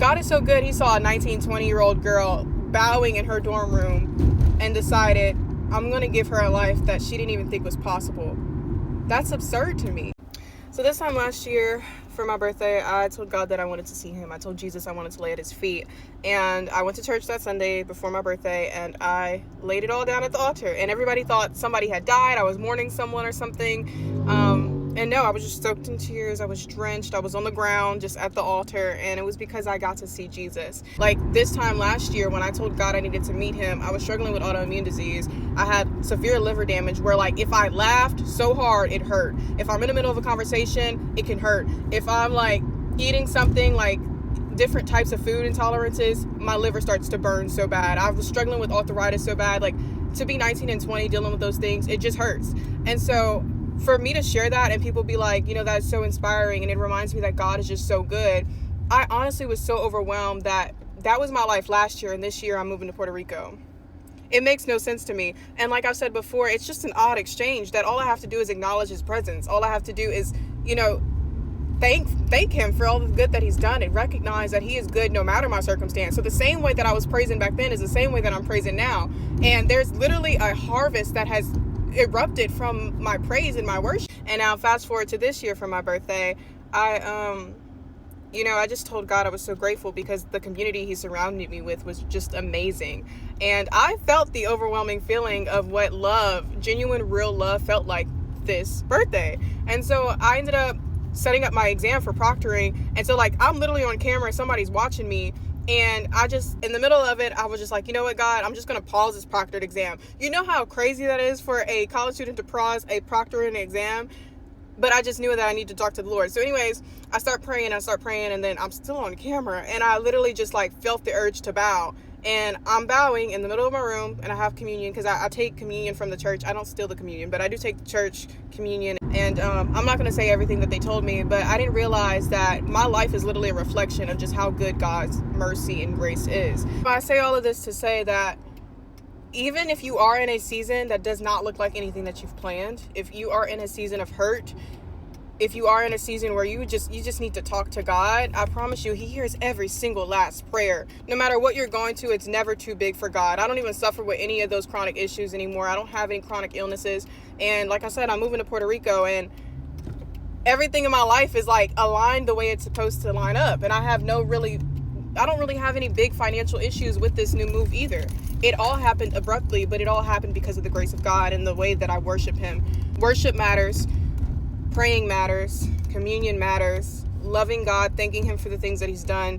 God is so good. He saw a 19, 20-year-old girl bowing in her dorm room and decided, I'm going to give her a life that she didn't even think was possible. That's absurd to me. So this time last year, for my birthday, I told God that I wanted to see him. I told Jesus I wanted to lay at his feet. And I went to church that Sunday before my birthday, and I laid it all down at the altar. And everybody thought somebody had died. I was mourning someone or something. And no, I was just soaked in tears. I was drenched. I was on the ground just at the altar. And it was because I got to see Jesus. Like this time last year, when I told God I needed to meet him, I was struggling with autoimmune disease. I had severe liver damage where, like, if I laughed so hard, it hurt. If I'm in the middle of a conversation, it can hurt. If I'm like eating something like different types of food intolerances, my liver starts to burn so bad. I was struggling with arthritis so bad. Like, to be 19 and 20 dealing with those things, it just hurts. And so for me to share that and people be like, you know, that's so inspiring and it reminds me that God is just so good, I honestly was so overwhelmed that was my life last year, and this year I'm moving to Puerto Rico. It makes no sense to me. And like I've said before, it's just an odd exchange that all I have to do is acknowledge his presence. All I have to do is, you know, thank him for all the good that he's done and recognize that he is good no matter my circumstance. So the same way that I was praising back then is the same way that I'm praising now. And there's literally a harvest that has erupted from my praise and my worship. And now fast forward to this year for my birthday, I just told God I was so grateful because the community he surrounded me with was just amazing. And I felt the overwhelming feeling of what love, genuine, real love felt like this birthday. And so I ended up setting up my exam for proctoring. And so, like, I'm literally on camera, somebody's watching me. And I just, in the middle of it, I was just like, you know what, God, I'm just going to pause this proctored exam. You know how crazy that is for a college student to pause a proctor in an exam? But I just knew that I need to talk to the Lord. So anyways, I start praying, and then I'm still on camera. And I literally just like felt the urge to bow. And I'm bowing in the middle of my room, and I have communion because I take communion from the church. I don't steal the communion, but I do take the church communion. And I'm not going to say everything that they told me, but I didn't realize that my life is literally a reflection of just how good God's mercy and grace is. I say all of this to say that even if you are in a season that does not look like anything that you've planned, if you are in a season of hurt, if you are in a season where you just need to talk to God, I promise you, he hears every single last prayer. No matter what you're going to, it's never too big for God. I don't even suffer with any of those chronic issues anymore. I don't have any chronic illnesses. And like I said, I'm moving to Puerto Rico, and everything in my life is like aligned the way it's supposed to line up. And I don't really have any big financial issues with this new move either. It all happened abruptly, but it all happened because of the grace of God and the way that I worship him. Worship matters. Praying matters. Communion matters. Loving God, thanking him for the things that he's done.